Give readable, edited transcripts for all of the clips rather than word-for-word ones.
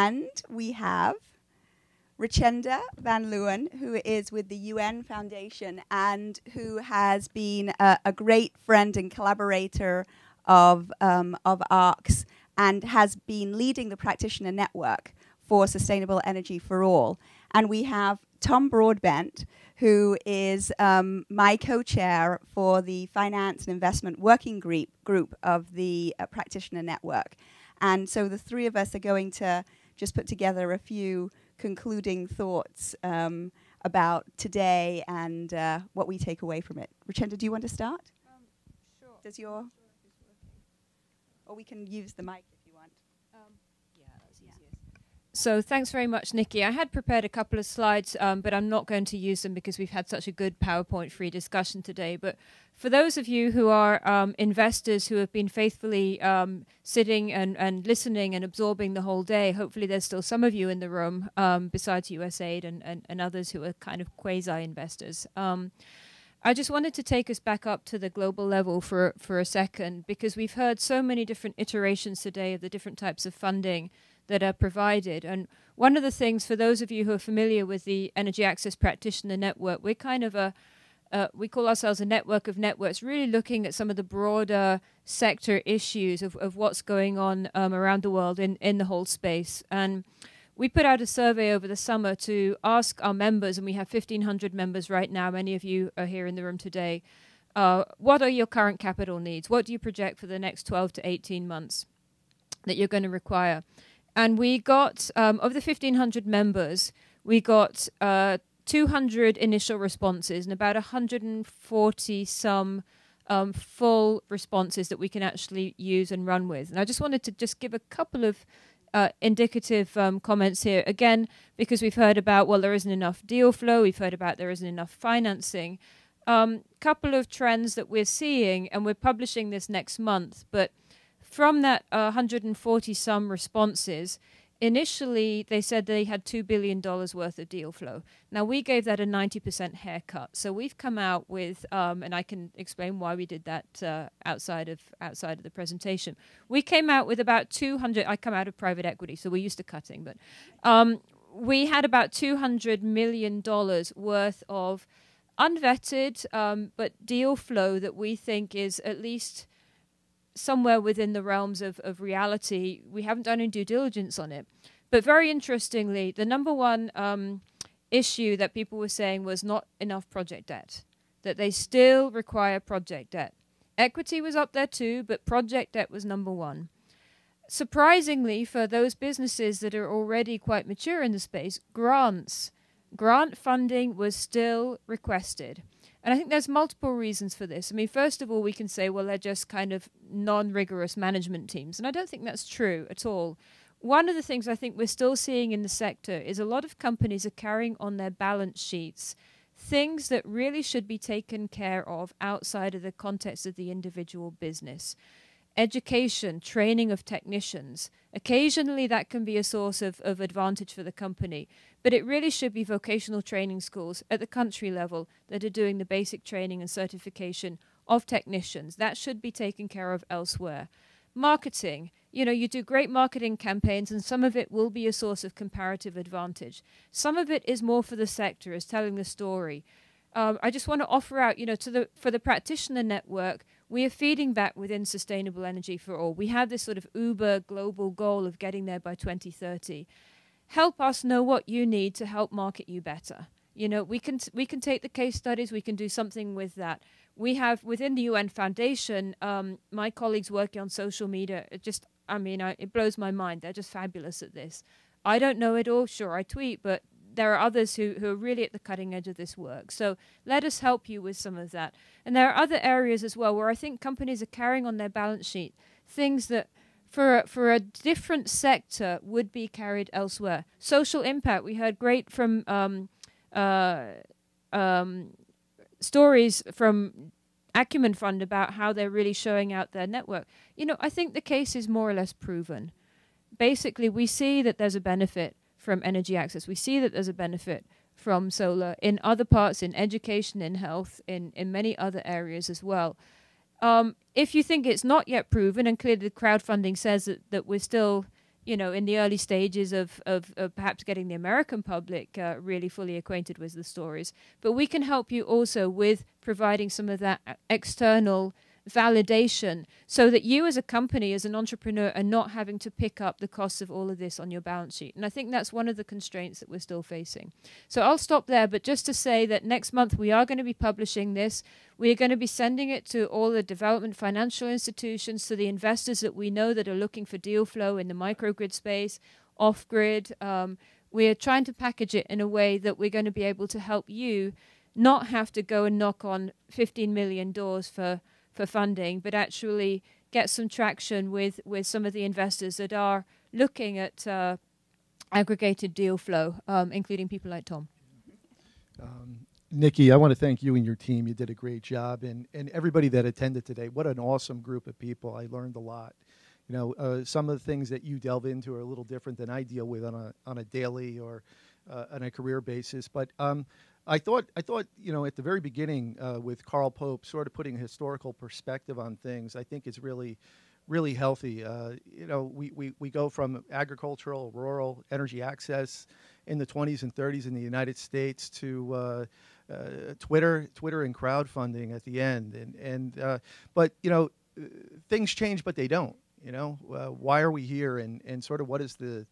And we have Richenda van Leeuwen, who is with the UN Foundation and who has been a great friend and collaborator of ARC's and has been leading the Practitioner Network for Sustainable Energy for All. And we have Tom Broadbent, who is my co-chair for the Finance and Investment Working Group of the Practitioner Network. And so the three of us are going to just put together a few concluding thoughts about today and what we take away from it. Richenda, do you want to start? Sure. Does your... Or we can use the mic if you want. Yeah, that's easiest. So thanks very much, Nikki. I had prepared a couple of slides, but I'm not going to use them because we've had such a good PowerPoint-free discussion today. But for those of you who are investors who have been faithfully sitting and listening and absorbing the whole day, hopefully there's still some of you in the room besides USAID and others who are kind of quasi-investors. I just wanted to take us back up to the global level for a second, because we've heard so many different iterations today of the different types of funding that are provided. And one of the things, for those of you who are familiar with the Energy Access Practitioner Network, we're kind of we call ourselves a network of networks, really looking at some of the broader sector issues of what's going on around the world in the whole space. And we put out a survey over the summer to ask our members, and we have 1,500 members right now. Many of you are here in the room today. What are your current capital needs? What do you project for the next 12 to 18 months that you're going to require? And we got, of the 1,500 members, we got 200 initial responses and about 140 some full responses that we can actually use and run with. And I just wanted to just give a couple of indicative comments here, again, because we've heard about, well, there isn't enough deal flow, we've heard about there isn't enough financing. Couple of trends that we're seeing, and we're publishing this next month, but from that 140 some responses, initially they said they had $2 billion worth of deal flow. Now we gave that a 90% haircut. So we've come out with, and I can explain why we did that outside of the presentation. We came out with about 200, I come out of private equity, so we're used to cutting, but we had about $200 million worth of unvetted, but deal flow that we think is at least somewhere within the realms of reality. We haven't done any due diligence on it. But very interestingly, the number one issue that people were saying was not enough project debt, that they still require project debt. Equity was up there too, but project debt was number one. Surprisingly, for those businesses that are already quite mature in the space, grant funding was still requested. And I think there's multiple reasons for this. I mean, first of all, we can say, well, they're just kind of non-rigorous management teams. And I don't think that's true at all. One of the things I think we're still seeing in the sector is a lot of companies are carrying on their balance sheets things that really should be taken care of outside of the context of the individual business. Education, training of technicians. Occasionally that can be a source of advantage for the company, but it really should be vocational training schools at the country level that are doing the basic training and certification of technicians. That should be taken care of elsewhere. Marketing, you know, you do great marketing campaigns and some of it will be a source of comparative advantage. Some of it is more for the sector, is telling the story. I just want to offer out, you know, for the Practitioner Network, we are feeding back within Sustainable Energy for All. We have this sort of uber global goal of getting there by 2030. Help us know what you need to help market you better. You know, we can take the case studies, we can do something with that. We have within the UN Foundation, my colleagues working on social media, it blows my mind. They're just fabulous at this. I don't know it all. Sure, I tweet, but there are others who are really at the cutting edge of this work. So let us help you with some of that. And there are other areas as well where I think companies are carrying on their balance sheet things that for a different sector would be carried elsewhere. Social impact, we heard great from stories from Acumen Fund about how they're really showing out their network. You know, I think the case is more or less proven. Basically, we see that there's a benefit from energy access. We see that there's a benefit from solar in other parts, in education, in health, in many other areas as well. If you think it's not yet proven, and clearly the crowdfunding says that we're still in the early stages of perhaps getting the American public really fully acquainted with the stories. But we can help you also with providing some of that external validation so that you as a company, as an entrepreneur, are not having to pick up the costs of all of this on your balance sheet. And I think that's one of the constraints that we're still facing. So I'll stop there, but just to say that next month we are going to be publishing this. We are going to be sending it to all the development financial institutions, to the investors that we know that are looking for deal flow in the microgrid space, off-grid. We are trying to package it in a way that we're going to be able to help you not have to go and knock on 15 million doors for funding, but actually get some traction with some of the investors that are looking at aggregated deal flow, including people like Tom. Nikki, I want to thank you and your team. You did a great job, and everybody that attended today. What an awesome group of people. I learned a lot. Some of the things that you delve into are a little different than I deal with on a daily or on a career basis. But I thought, at the very beginning with Carl Pope, sort of putting a historical perspective on things, I think is really, really healthy. We go from agricultural, rural energy access in the 20s and 30s in the United States to Twitter and crowdfunding at the end. But things change, but they don't. Why are we here, and sort of what is the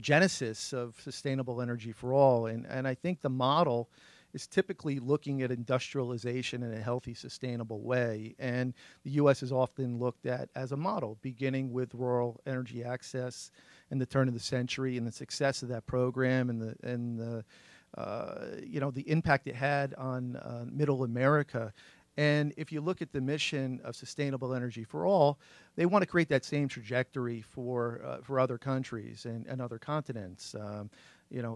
genesis of sustainable energy for all? And I think the model is typically looking at industrialization in a healthy, sustainable way. And the U.S. is often looked at as a model, beginning with rural energy access in the turn of the century and the success of that program and the impact it had on middle America. And if you look at the mission of sustainable energy for all, they want to create that same trajectory for other countries and other continents.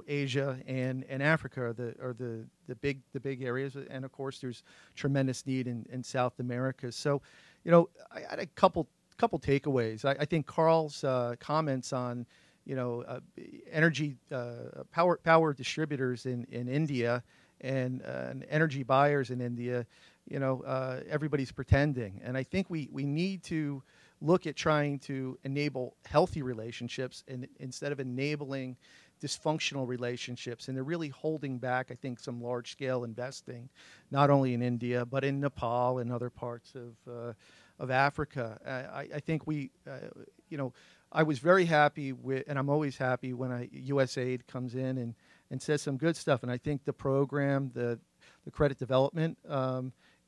Asia and Africa are the big areas, and of course there's tremendous need in South America. So, I had a couple takeaways. I think Carl's comments on energy power distributors in India and energy buyers in India. Everybody's pretending, and I think we need to look at trying to enable healthy relationships instead of enabling dysfunctional relationships, and they're really holding back, I think, some large-scale investing, not only in India but in Nepal and other parts of Africa. I think I was very happy with, and I'm always happy when USAID comes in and says some good stuff, and I think the program, the credit development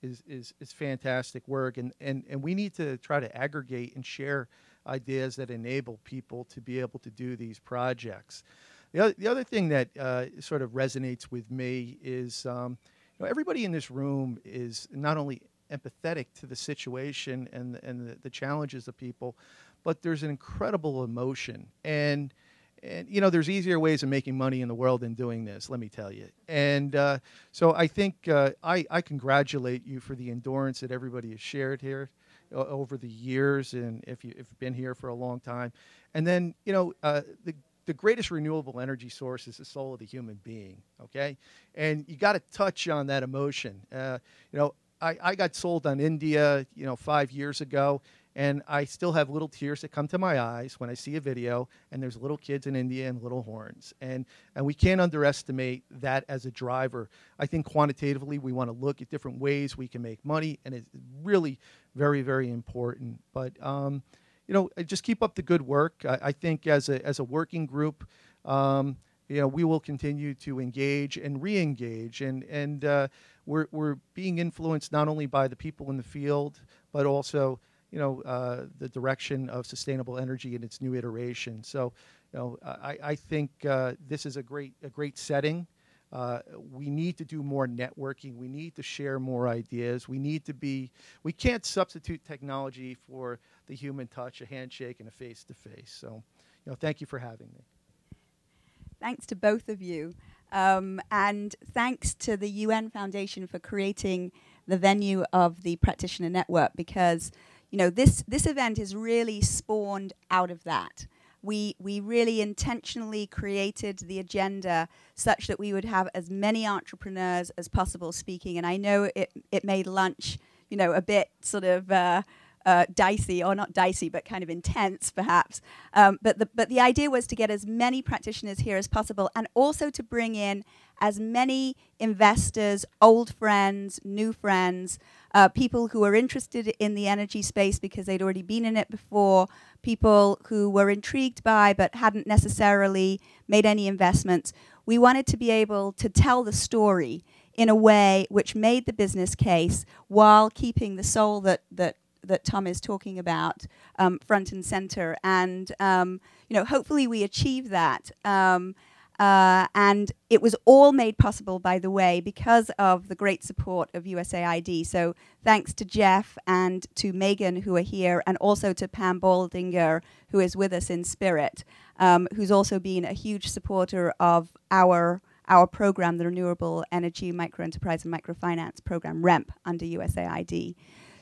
is fantastic work, and we need to try to aggregate and share ideas that enable people to be able to do these projects. The other thing that sort of resonates with me is everybody in this room is not only empathetic to the situation and the challenges of people, but there's an incredible emotion. And there's easier ways of making money in the world than doing this, let me tell you. And so I think I congratulate you for the endurance that everybody has shared here over the years, and if you've been here for a long time. And then, the greatest renewable energy source is the soul of the human being, okay? And you got to touch on that emotion. I got sold on India, 5 years ago, and I still have little tears that come to my eyes when I see a video, and there's little kids in India and little horns. And we can't underestimate that as a driver. I think quantitatively we want to look at different ways we can make money, and it's really very, very important. But just keep up the good work. I think as a working group, we will continue to engage and re-engage, and we're being influenced not only by the people in the field, but also the direction of sustainable energy in its new iteration. So, I think this is a great setting. We need to do more networking. We need to share more ideas. We can't substitute technology for the human touch, a handshake, and a face-to-face. So, thank you for having me. Thanks to both of you. And thanks to the UN Foundation for creating the venue of the Practitioner Network, because, this event is really spawned out of that. We really intentionally created the agenda such that we would have as many entrepreneurs as possible speaking. And I know it made lunch, a bit sort of dicey, or not dicey, but kind of intense, perhaps. But the idea was to get as many practitioners here as possible, and also to bring in as many investors, old friends, new friends, people who are interested in the energy space because they'd already been in it before, people who were intrigued by but hadn't necessarily made any investments. We wanted to be able to tell the story in a way which made the business case while keeping the soul that Tom is talking about front and center. And hopefully we achieve that. And it was all made possible, by the way, because of the great support of USAID. So thanks to Jeff and to Megan, who are here, and also to Pam Baldinger, who is with us in spirit, who's also been a huge supporter of our program, the Renewable Energy Microenterprise and Microfinance Program, REMP, under USAID.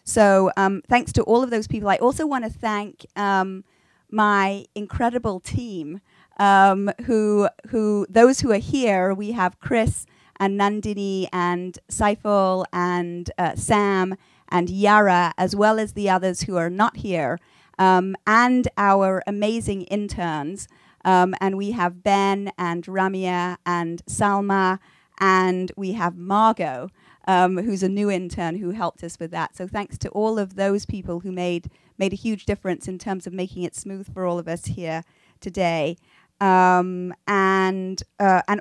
So thanks to all of those people. I also want to thank my incredible team, those who are here. We have Chris and Nandini and Saiful and Sam and Yara, as well as the others who are not here, and our amazing interns. And we have Ben and Ramia and Salma, and we have Margot, who's a new intern who helped us with that. So thanks to all of those people who made a huge difference in terms of making it smooth for all of us here today. And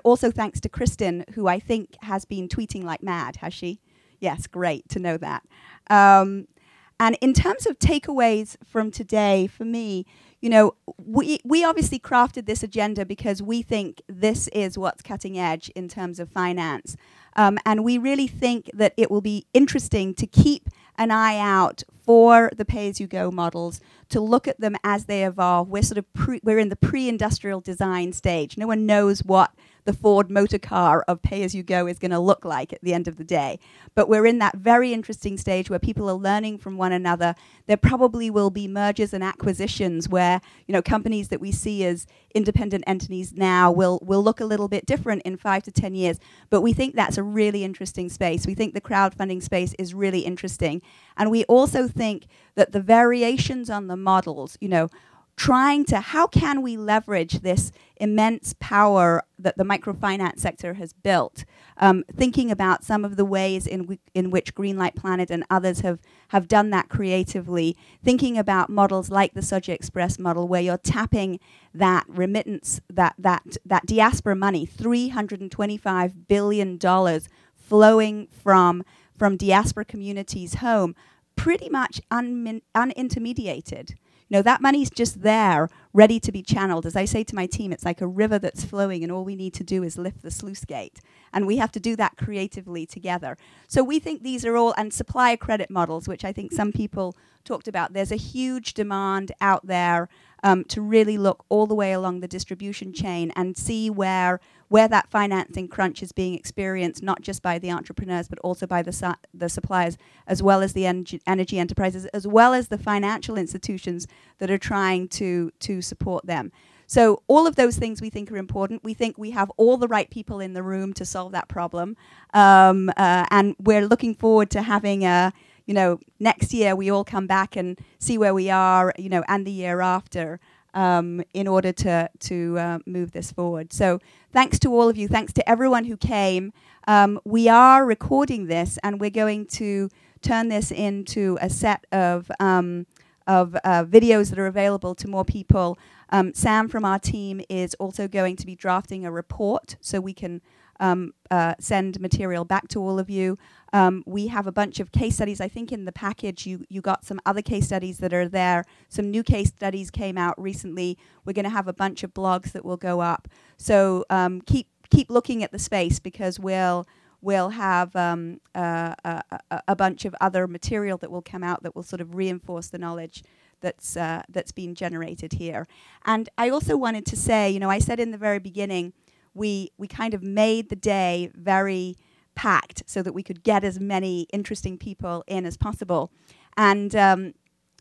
also thanks to Kristen, who I think has been tweeting like mad, has she? Yes, great to know that. And in terms of takeaways from today, for me, we obviously crafted this agenda because we think this is what's cutting edge in terms of finance. And we really think that it will be interesting to keep an eye out for the pay-as-you-go models, to look at them as they evolve. We're in the pre-industrial design stage. No one knows what the Ford motor car of pay-as-you-go is going to look like at the end of the day. But we're in that very interesting stage where people are learning from one another. There probably will be mergers and acquisitions where, companies that we see as independent entities now will look a little bit different in 5 to 10 years. But we think that's a really interesting space. We think the crowdfunding space is really interesting. And we also think that the variations on the models, how can we leverage this immense power that the microfinance sector has built? Thinking about some of the ways in which Greenlight Planet and others have done that creatively. Thinking about models like the Soji Express model, where you're tapping that remittance, that diaspora money, $325 billion flowing from diaspora communities home, pretty much unintermediated. That money's just there, ready to be channeled. As I say to my team, it's like a river that's flowing, and all we need to do is lift the sluice gate. And we have to do that creatively together. So we think these are all, and supplier credit models, which I think some people talked about. There's a huge demand out there to really look all the way along the distribution chain and see where that financing crunch is being experienced, not just by the entrepreneurs, but also by the suppliers, as well as the energy enterprises, as well as the financial institutions that are trying to support them. So all of those things we think are important. We think we have all the right people in the room to solve that problem. And we're looking forward to having next year we all come back and see where we are, and the year after, in order to move this forward. So thanks to all of you. Thanks to everyone who came. We are recording this, and we're going to turn this into a set of videos that are available to more people. Sam from our team is also going to be drafting a report so we can send material back to all of you. We have a bunch of case studies. I think in the package you got some other case studies that are there. Some new case studies came out recently. We're going to have a bunch of blogs that will go up. So keep looking at the space, because we'll have a bunch of other material that will come out that will sort of reinforce the knowledge that's been generated here. And I also wanted to say, I said in the very beginning, we kind of made the day very packed so that we could get as many interesting people in as possible. And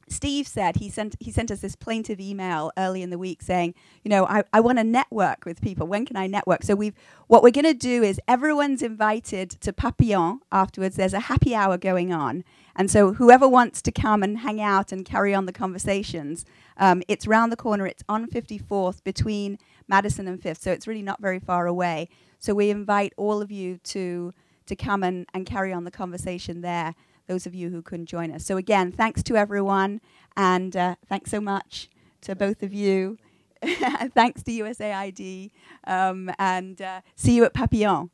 Steve said he sent us this plaintive email early in the week saying, you know, I want to network with people. When can I network? So what we're going to do is everyone's invited to Papillon afterwards. There's a happy hour going on. And so whoever wants to come and hang out and carry on the conversations, it's round the corner. It's on 54th between Madison and 5th. So it's really not very far away. So we invite all of you to come and carry on the conversation there, those of you who couldn't join us. So again, thanks to everyone, and thanks so much to both of you. Thanks to USAID, and see you at Papillon.